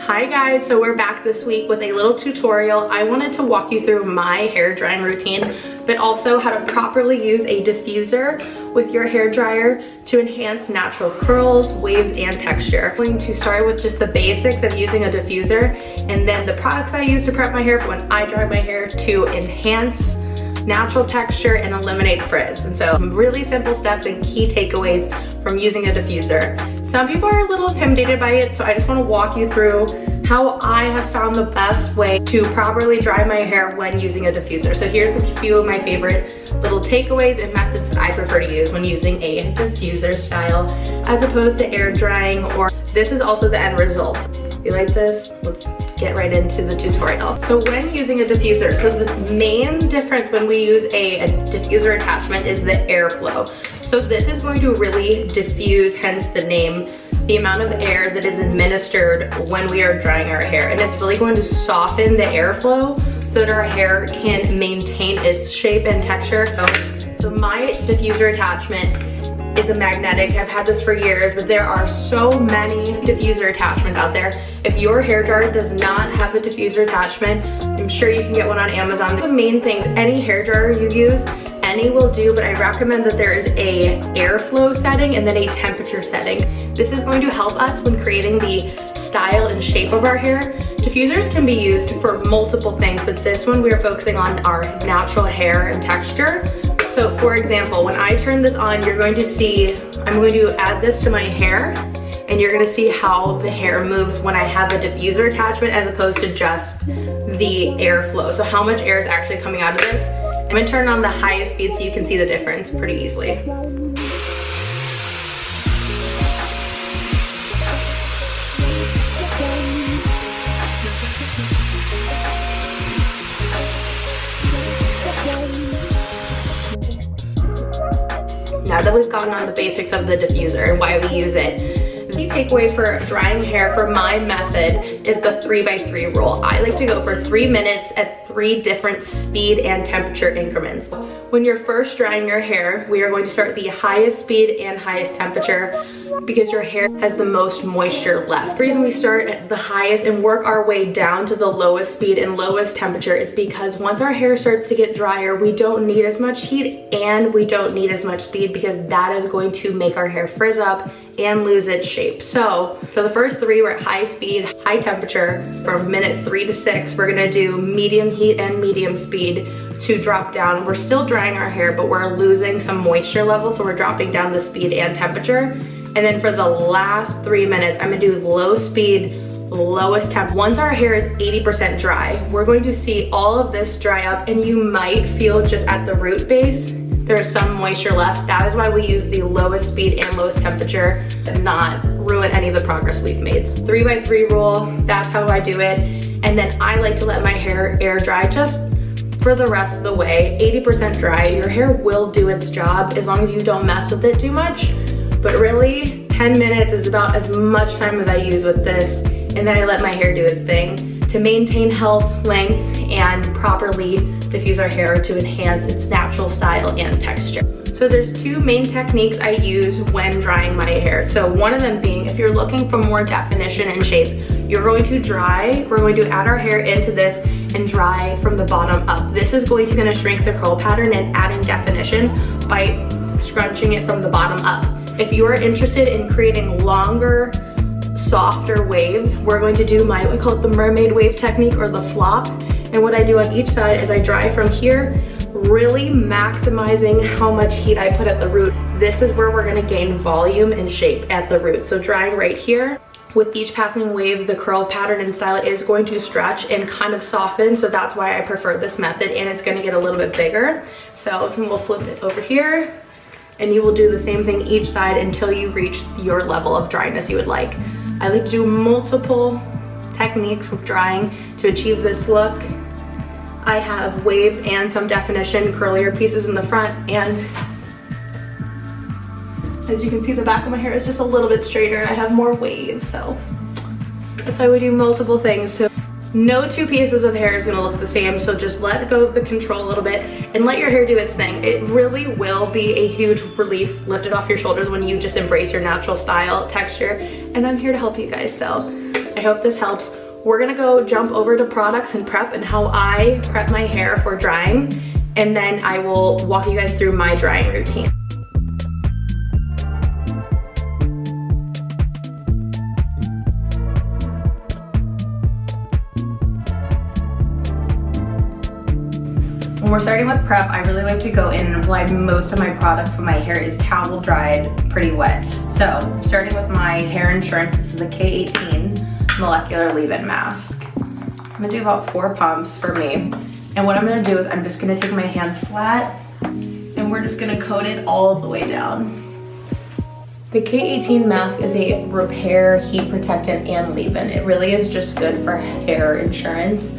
Hi guys, so we're back this week with a little tutorial. I wanted to walk you through my hair drying routine, but also how to properly use a diffuser with your hair dryer to enhance natural curls, waves, and texture. I'm going to start with just the basics of using a diffuser and then the products I use to prep my hair for when I dry my hair to enhance natural texture and eliminate frizz. And so some really simple steps and key takeaways from using a diffuser. Some people are a little intimidated by it, so I just want to walk you through how I have found the best way to properly dry my hair when using a diffuser. So here's a few of my favorite little takeaways and methods that I prefer to use when using a diffuser style as opposed to air drying, or this is also the end result. You like this? Let's get right into the tutorial. So when using a diffuser, so the main difference when we use a diffuser attachment is the airflow. So this is going to really diffuse, hence the name, the amount of air that is administered when we are drying our hair. And it's really going to soften the airflow so that our hair can maintain its shape and texture. So my diffuser attachment is a magnetic. I've had this for years, but there are so many diffuser attachments out there. If your hairdryer does not have the diffuser attachment, I'm sure you can get one on Amazon. The main things, any hairdryer you use, any will do, but I recommend that there is a airflow setting and then a temperature setting. This is going to help us when creating the style and shape of our hair. Diffusers can be used for multiple things, but this one we are focusing on our natural hair and texture. So for example, when I turn this on, you're going to see, I'm going to add this to my hair and you're gonna see how the hair moves when I have a diffuser attachment as opposed to just the airflow. So how much air is actually coming out of this. I'm gonna turn on the highest speed so you can see the difference pretty easily. Now that we've gotten on the basics of the diffuser and why we use it, the takeaway for drying hair for my method is the 3x3 rule. I like to go for 3 minutes at 3 different speed and temperature increments. When you're first drying your hair, we are going to start at the highest speed and highest temperature because your hair has the most moisture left. The reason we start at the highest and work our way down to the lowest speed and lowest temperature is because once our hair starts to get drier, we don't need as much heat and we don't need as much speed because that is going to make our hair frizz up and lose its shape. So for the first 3, we're at high speed, high temperature. From minute 3 to 6, we're gonna do medium heat and medium speed to drop down. We're still drying our hair, but we're losing some moisture level, so we're dropping down the speed and temperature. And then for the last 3 minutes, I'm gonna do low speed, lowest temp. Once our hair is 80% dry, we're going to see all of this dry up and you might feel just at the root base there is some moisture left. That is why we use the lowest speed and lowest temperature to not ruin any of the progress we've made. 3x3 rule, that's how I do it. And then I like to let my hair air dry just for the rest of the way. 80% dry, your hair will do its job as long as you don't mess with it too much. But really, 10 minutes is about as much time as I use with this. And then I let my hair do its thing to maintain health, length, and properly diffuse our hair to enhance its natural style and texture. So there's 2 main techniques I use when drying my hair. So one of them being, if you're looking for more definition and shape, you're going to dry, we're going to add our hair into this and dry from the bottom up. This is going to shrink the curl pattern and adding definition by scrunching it from the bottom up. If you're interested in creating longer, softer waves, we're going to do we call it the mermaid wave technique or the flop. And what I do on each side is I dry from here, really maximizing how much heat I put at the root. This is where we're gonna gain volume and shape at the root. So drying right here, with each passing wave, the curl pattern and style is going to stretch and kind of soften. So that's why I prefer this method, and it's gonna get a little bit bigger. So we'll flip it over here and you will do the same thing each side until you reach your level of dryness you would like. I like to do multiple techniques with drying to achieve this look. I have waves and some definition, curlier pieces in the front, and as you can see, the back of my hair is just a little bit straighter and I have more waves, so that's why we do multiple things. So no 2 pieces of hair is gonna look the same, so just let go of the control a little bit and let your hair do its thing. It really will be a huge relief lifted off your shoulders when you just embrace your natural style, texture, and I'm here to help you guys, so I hope this helps. We're gonna go jump over to products and prep and how I prep my hair for drying, and then I will walk you guys through my drying routine. When we're starting with prep, I really like to go in and apply most of my products when my hair is towel dried, pretty wet. So, starting with my hair insurance, this is a K18 molecular leave-in mask. I'm gonna do about 4 pumps for me. And what I'm gonna do is I'm just gonna take my hands flat and we're just gonna coat it all the way down. The K18 mask is a repair, heat protectant, and leave-in. It really is just good for hair insurance.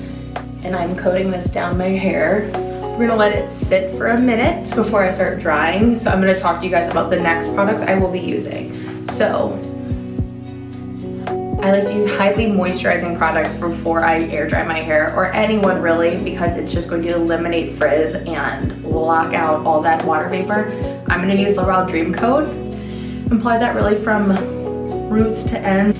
And I'm coating this down my hair. We're gonna let it sit for a minute before I start drying. So I'm gonna talk to you guys about the next products I will be using. So, I like to use highly moisturizing products before I air dry my hair, or anyone really, because it's just going to eliminate frizz and lock out all that water vapor. I'm gonna use L'Oreal Dreamcoat. Apply that really from roots to end.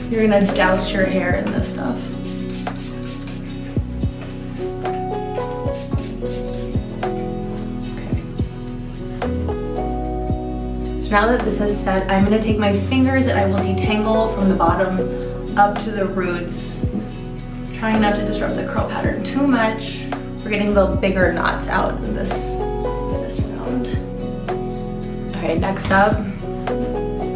You're gonna douse your hair in this stuff. Okay. So now that this has set, I'm gonna take my fingers and I will detangle from the bottom up to the roots, trying not to disrupt the curl pattern too much. We're getting the bigger knots out in this round. Okay, next up,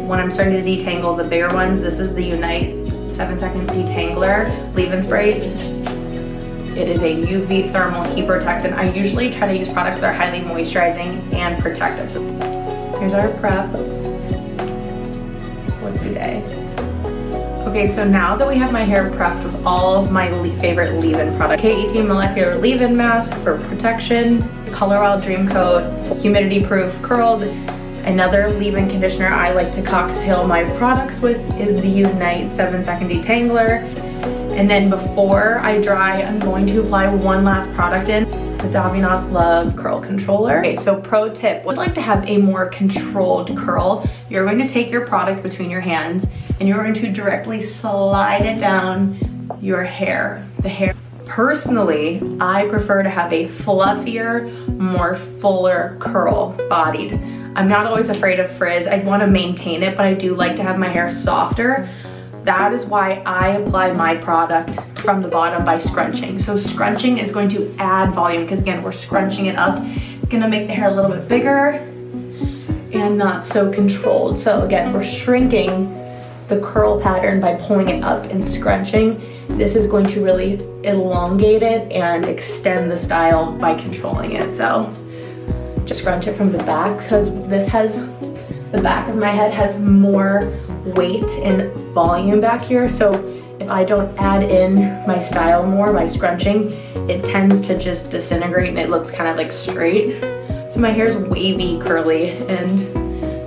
when I'm starting to detangle the bigger ones, this is the Unite 7-second detangler leave-in spray. It is a UV thermal heat protectant. I usually try to use products that are highly moisturizing and protective. So here's our prep. What's your day? Okay, so now that we have my hair prepped with all of my favorite leave-in products, K18 molecular leave-in mask for protection, colorwow Dreamcoat, humidity-proof curls. Another leave-in conditioner I like to cocktail my products with is the Unite 7-second detangler. And then before I dry, I'm going to apply one last product in, the Davines Love Curl Controller. Okay, so pro tip, would like to have a more controlled curl. You're going to take your product between your hands and you're going to directly slide it down your hair. The hair. Personally, I prefer to have a fluffier, more fuller curl bodied. I'm not always afraid of frizz. I want to maintain it, but I do like to have my hair softer. That is why I apply my product from the bottom by scrunching. So scrunching is going to add volume because again, we're scrunching it up. It's gonna make the hair a little bit bigger and not so controlled. So again, we're shrinking the curl pattern by pulling it up and scrunching. This is going to really elongate it and extend the style by controlling it. So just scrunch it from the back because the back of my head has more weight and volume back here. So if I don't add in my style more by scrunching, it tends to just disintegrate and it looks kind of like straight. So my hair's wavy, curly, and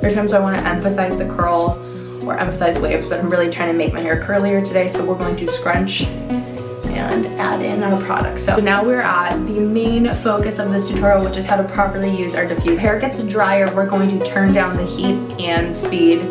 there are times I want to emphasize the curl or emphasize waves, but I'm really trying to make my hair curlier today, so we're going to scrunch and add in our product. So now we're at the main focus of this tutorial, which is how to properly use our diffuser. Hair gets drier, we're going to turn down the heat and speed.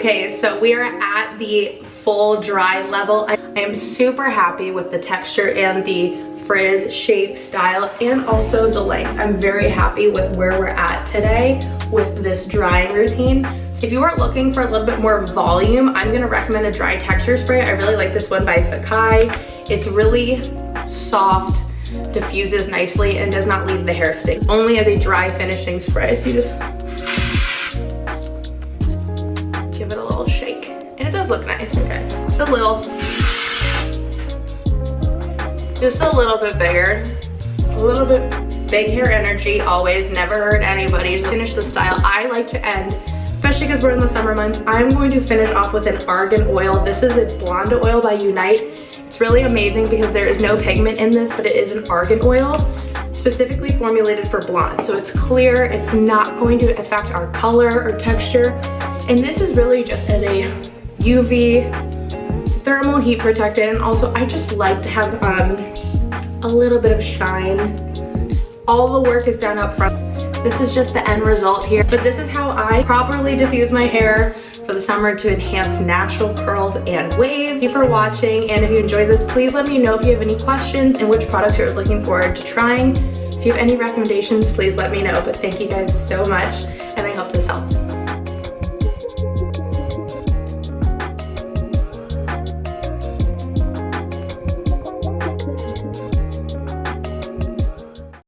Okay, so we are at the full dry level. I am super happy with the texture and the frizz shape, style, and also the length. I'm very happy with where we're at today with this drying routine. So if you are looking for a little bit more volume, I'm gonna recommend a dry texture spray. I really like this one by Fakai. It's really soft, diffuses nicely, and does not leave the hair stick. Only as a dry finishing spray, so you just give it a little shake. And it does look nice, okay. Just a little bit bigger. A little bit big hair energy, always, never hurt anybody. Just finish the style. I like to end, especially because we're in the summer months, I'm going to finish off with an argan oil. This is a blonde oil by Unite. It's really amazing because there is no pigment in this, but it is an argan oil specifically formulated for blonde. So it's clear, it's not going to affect our color or texture. And this is really just as a UV thermal heat protected, and also I just like to have a little bit of shine. All the work is done up front. This is just the end result here, but this is how I properly diffuse my hair for the summer to enhance natural curls and waves. Thank you for watching, and if you enjoyed this, please let me know if you have any questions and which products you're looking forward to trying. If you have any recommendations, please let me know, but thank you guys so much, and I